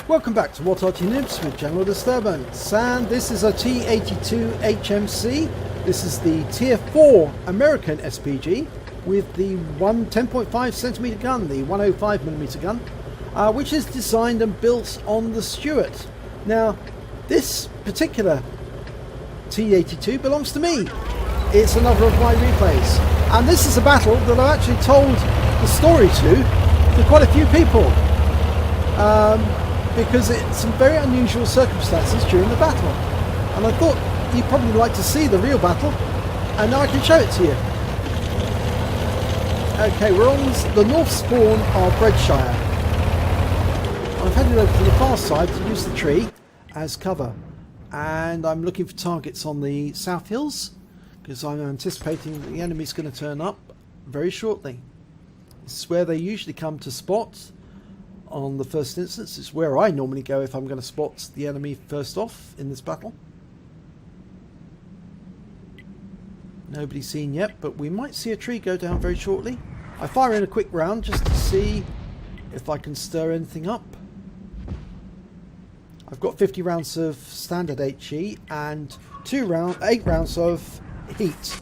Welcome back to What Arty Noobs with General Disturbance, and this is a T82 HMC. This is the Tier 4 American SPG with the 10.5cm gun, the 105mm gun, which is designed and built on the Stuart. Now, this particular T82 belongs to me. It's another of my replays, and this is a battle that I actually told the story to quite a few people. Because it's some very unusual circumstances during the battle, and I thought you'd probably like to see the real battle, and now I can show it to you. Okay, we're on the north spawn of Redshire. I've headed over to the far side to use the tree as cover, and I'm looking for targets on the south hills because I'm anticipating that the enemy's going to turn up very shortly. This is where they usually come to spot. On the first instance, it's where I normally go if I'm going to spot the enemy first off in this battle. Nobody's seen yet, but we might see a tree go down very shortly. I fire in a quick round just to see if I can stir anything up. I've got 50 rounds of standard HE and 8 rounds of heat.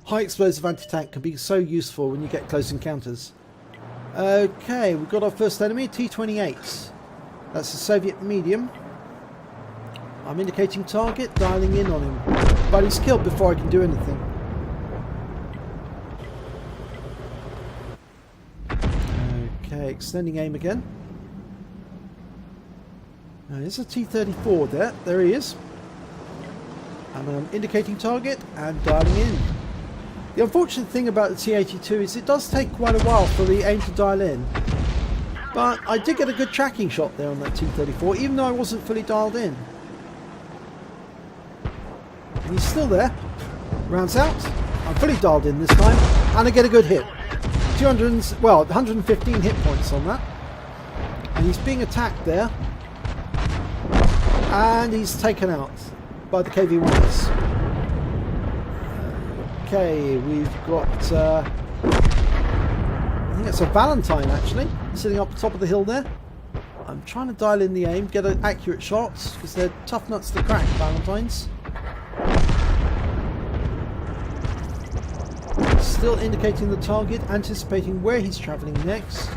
High explosive anti-tank can be so useful when you get close encounters. Okay, we've got our first enemy, T28. That's a Soviet medium. I'm indicating target, dialing in on him. But he's killed before I can do anything. Okay, extending aim again. Now, there's a T34 there. There he is. And I'm indicating target and dialing in. The unfortunate thing about the T82 is it does take quite a while for the aim to dial in, but I did get a good tracking shot there on that T34 even though I wasn't fully dialed in. And he's still there. Rounds out. I'm fully dialed in this time and I get a good hit. 115 hit points on that, and he's being attacked there and he's taken out by the KV-1s. Okay, we've got, I think it's a Valentine actually, sitting up the top of the hill there. I'm trying to dial in the aim, get an accurate shot, because they're tough nuts to crack, Valentines. Still indicating the target, anticipating where he's travelling next.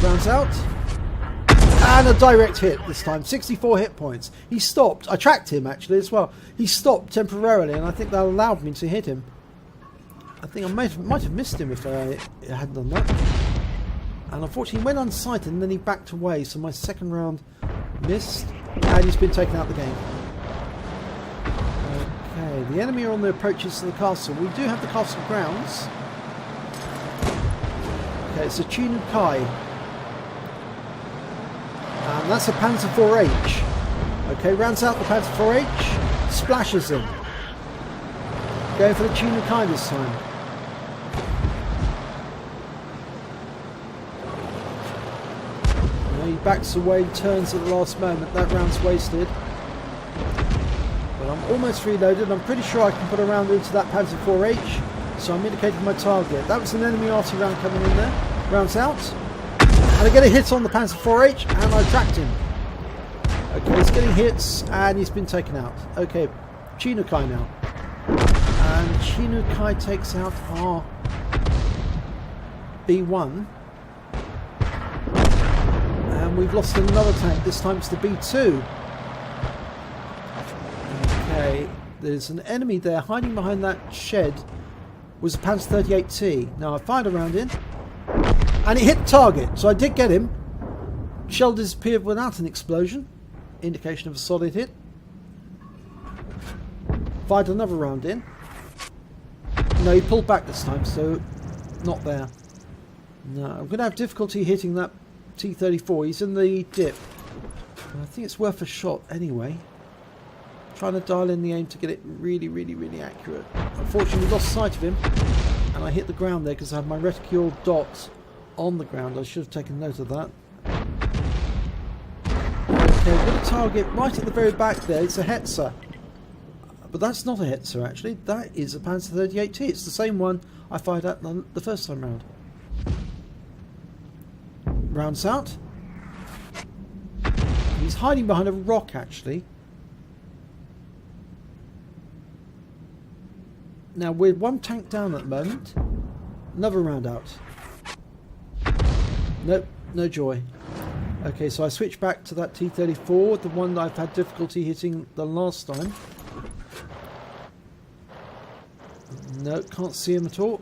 Rounds out. And a direct hit this time, 64 hit points. He stopped, I tracked him actually as well. He stopped temporarily and I think that allowed me to hit him. I think I might have missed him if I hadn't done that. And unfortunately he went unsighted and then he backed away, so my second round missed and he's been taken out of the game. Okay, the enemy are on the approaches to the castle. We do have the castle grounds. Okay, it's a Chinukai. And that's a Panzer IV-H. Okay, rounds out the Panzer IV-H, splashes him. Going for the Chinukai this time. He backs away, turns at the last moment. That round's wasted. But I'm almost reloaded. I'm pretty sure I can put a round into that Panzer IV-H. So I'm indicating my target. That was an enemy Arty round coming in there. Rounds out. And I get a hit on the Panzer IV-H and I tracked him. Okay, he's getting hits and he's been taken out. Okay, Chinukai now. And Chinukai takes out our B1. And we've lost another tank. This time it's the B2. Okay, there's an enemy there hiding behind that shed. Was a Panzer 38T. Now I fired a round in. And it hit the target. So I did get him. Shell disappeared without an explosion. Indication of a solid hit. Fired another round in. No, he pulled back this time, so not there. No, I'm going to have difficulty hitting that T34. He's in the dip. I think it's worth a shot anyway. Trying to dial in the aim to get it really, really, really accurate. Unfortunately, we lost sight of him, and I hit the ground there because I had my reticule dot on the ground. I should have taken note of that. Okay, we've got a target right at the very back there. It's a Hetzer. But that's not a Hetzer actually, that is a Panzer 38T. It's the same one I fired at the first time round. Rounds out. He's hiding behind a rock, actually. Now, we're one tank down at the moment. Another round out. Nope, no joy. Okay, so I switch back to that T34, the one that I've had difficulty hitting the last time. No, can't see him at all.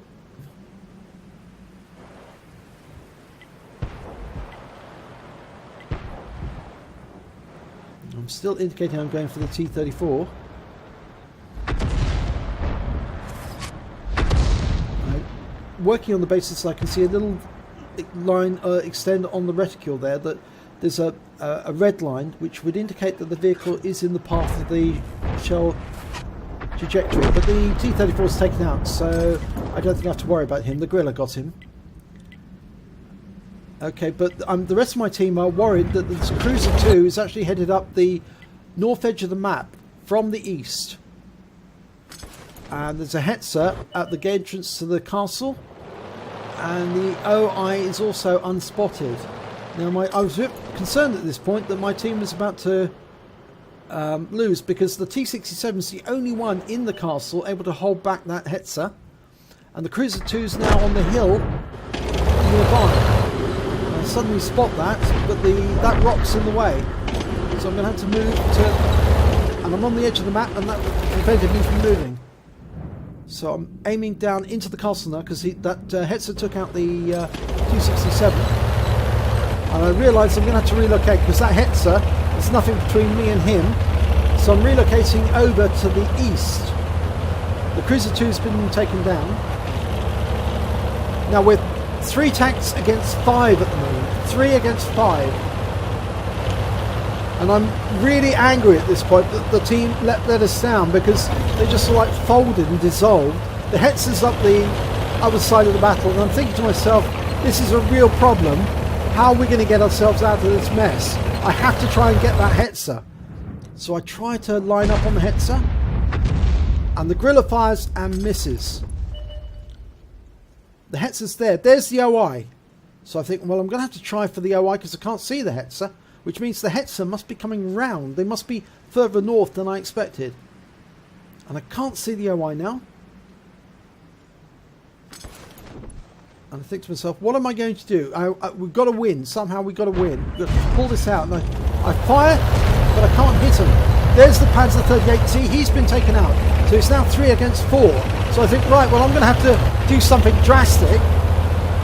I'm still indicating I'm going for the T34. Working on the basis I can see a little line extend on the reticule there, that there's a red line which would indicate that the vehicle is in the path of the shell trajectory, but the T-34 is taken out, so I don't think I have to worry about him. The Gorilla got him. Okay, but the rest of my team are worried that this Cruiser 2 is actually headed up the north edge of the map from the east, and there's a Hetzer at the entrance to the castle, and the OI is also unspotted. Now, I was a bit concerned at this point that my team was about to lose, because the T67 is the only one in the castle able to hold back that Hetzer, and the Cruiser 2 is now on the hill nearby. I suddenly spot that, but that rock's in the way, so I'm going to have to move to, and I'm on the edge of the map, and that prevented me from moving. So I'm aiming down into the castle now, because that Hetzer took out the T67. And I realise I'm going to have to relocate, because that Hetzer, there's nothing between me and him. So I'm relocating over to the east. The Cruiser 2 has been taken down. Now we're 3 tanks against 5 at the moment. 3 against 5. And I'm really angry at this point that the team let us down, because they just sort of like folded and dissolved. The Hetzer's up the other side of the battle, and I'm thinking to myself, this is a real problem. How are we going to get ourselves out of this mess? I have to try and get that Hetzer. So I try to line up on the Hetzer, and the Gorilla fires and misses. The Hetzer's there. There's the OI. So I think, well, I'm going to have to try for the OI, because I can't see the Hetzer, which means the Hetzer must be coming round. They must be further north than I expected. And I can't see the OI now. And I think to myself, what am I going to do? We've got to win. Somehow we've got to win. We've got to pull this out. And I fire, but I can't hit him. There's the Panzer 38T. He's been taken out. So it's now 3 against 4. So I think, right, well, I'm going to have to do something drastic.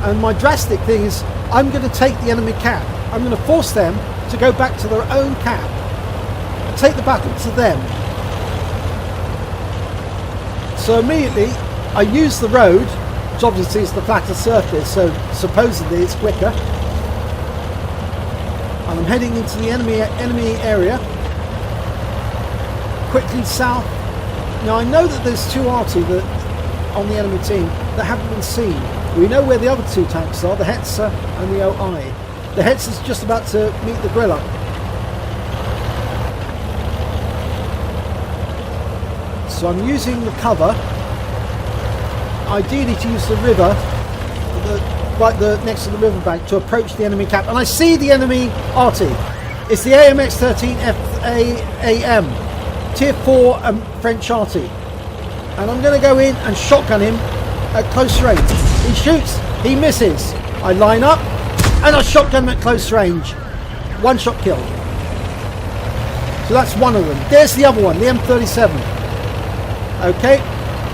And my drastic thing is, I'm going to take the enemy cap. I'm going to force them to go back to their own cap and take the battle to them. So immediately I use the road, which obviously is the flatter surface, so supposedly it's quicker, and I'm heading into the enemy area, quickly south. Now I know that there's 2 Arty on the enemy team that haven't been seen. We know where the other 2 tanks are, the Hetzer and the OI. The Hetzer's just about to meet the Gorilla. So I'm using the cover, ideally to use the river, right next to the riverbank, to approach the enemy cap. And I see the enemy Arty. It's the AMX-13 FAAM, Tier 4 French Arty. And I'm going to go in and shotgun him at close range. He shoots, he misses. I line up, and I shotgun him at close range. 1 shot kill. So that's one of them. There's the other one, the M37. Okay,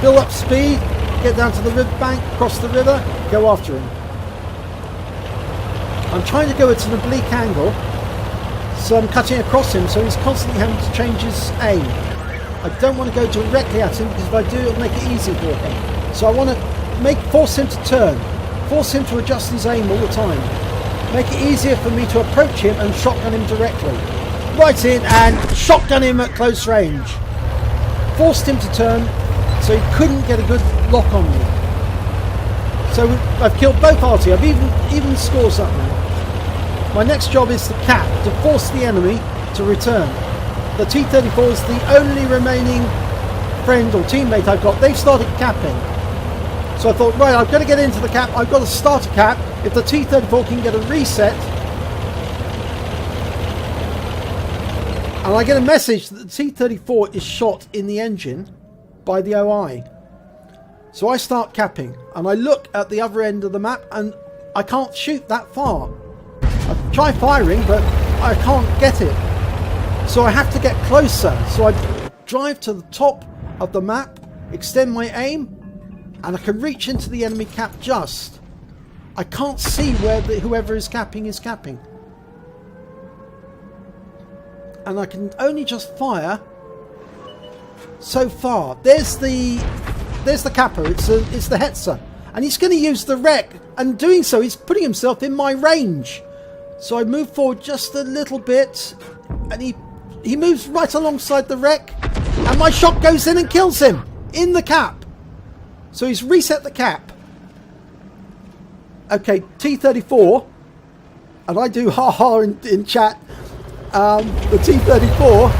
build up speed, get down to the riverbank, cross the river, go after him. I'm trying to go at an oblique angle, so I'm cutting across him, so he's constantly having to change his aim. I don't want to go directly at him, because if I do, it'll make it easy for him. So I want to force him to turn, force him to adjust his aim all the time. Make it easier for me to approach him and shotgun him directly. Right in and shotgun him at close range. Forced him to turn, so he couldn't get a good lock on me. So I've killed both Arty. I've even scored something. My next job is the cap, to force the enemy to return. The T-34 is the only remaining friend or teammate I've got. They've started capping. So I thought, right, I've got to get into the cap. I've got to start a cap. If the T-34 can get a reset, And I get a message that the T-34 is shot in the engine by the OI. So I start capping and I look at the other end of the map and I can't shoot that far. I try firing but I can't get it. So I have to get closer. So I drive to the top of the map, extend my aim, and I can reach into the enemy cap just. I can't see where whoever is capping is capping. And I can only just fire so far. There's the capper. It's the Hetzer, and he's going to use the wreck. And doing so, he's putting himself in my range. So I move forward just a little bit, and he moves right alongside the wreck, and my shot goes in and kills him in the cap. So he's reset the cap. Okay, T-34, and I do ha-ha in chat. The T-34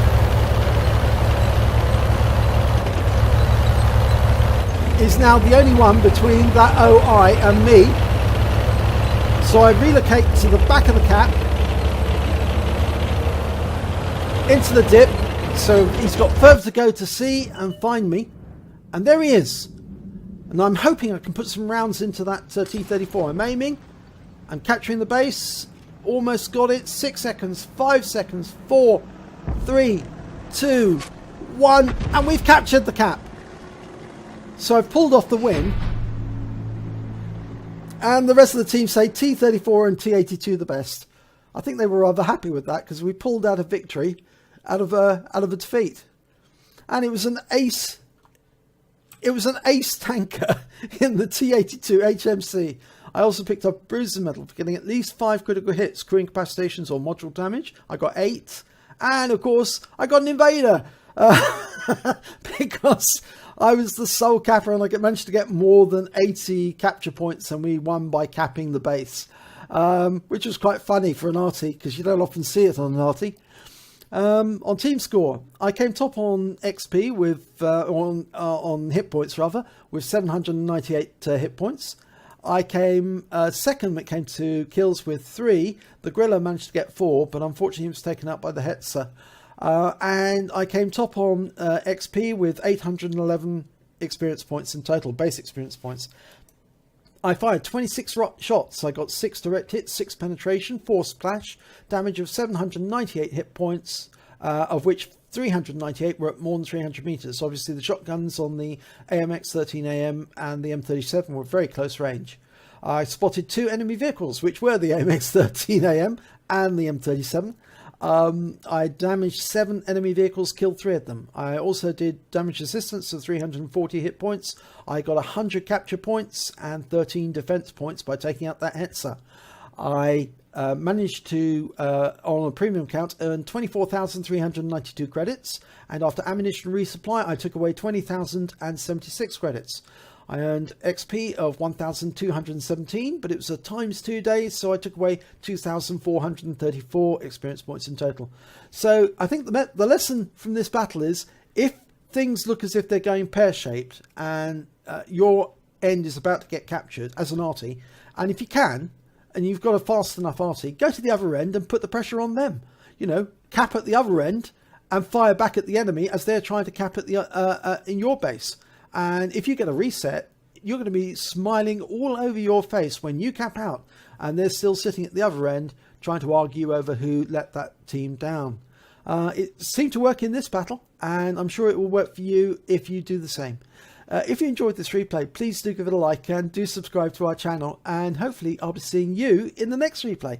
is now the only one between that OI and me. So I relocate to the back of the cap, into the dip, so he's got further to go to see and find me. And there he is. And I'm hoping I can put some rounds into that T-34. I'm aiming. I'm capturing the base. Almost got it. 6 seconds. 5 seconds. 4, 3, 2, 1. And we've captured the cap. So I've pulled off the win. And the rest of the team say T-34 and T-82 the best. I think they were rather happy with that because we pulled out a victory out of a defeat. And it was an ace. It was an ace tanker in the T82 HMC. I also picked up bruises medal for getting at least 5 critical hits, crew incapacitations or module damage. I got 8. And of course, I got an invader. Because I was the sole capper and I managed to get more than 80 capture points, and we won by capping the base. Which was quite funny for an Arty, because you don't often see it on an Arty. On team score, I came top on XP with on hit points rather, with 798 hit points. I came second when it came to kills with 3. The Gorilla managed to get 4, but unfortunately he was taken out by the Hetzer. And I came top on XP with 811 experience points in total, base experience points. I fired 26 shots. I got 6 direct hits, 6 penetration, 4 splash, damage of 798 hit points, of which 398 were at more than 300 meters. Obviously, the shotguns on the AMX-13AM and the M37 were very close range. I spotted 2 enemy vehicles, which were the AMX-13AM and the M37. I damaged 7 enemy vehicles, killed 3 of them. I also did damage assistance of 340 hit points. I got 100 capture points and 13 defense points by taking out that Hetzer. I managed to, on a premium count, earn 24,392 credits. And after ammunition resupply, I took away 20,076 credits. I earned XP of 1,217, but it was a ×2 days, so I took away 2,434 experience points in total. So I think the lesson from this battle is, if things look as if they're going pear-shaped and your end is about to get captured as an Arty, and if you can, and you've got a fast enough Arty, go to the other end and put the pressure on them. You know, cap at the other end and fire back at the enemy as they're trying to cap at the in your base. And if you get a reset, you're going to be smiling all over your face when you cap out and they're still sitting at the other end trying to argue over who let that team down. It seemed to work in this battle, and I'm sure it will work for you if you do the same. If you enjoyed this replay, please do give it a like and do subscribe to our channel, and hopefully I'll be seeing you in the next replay.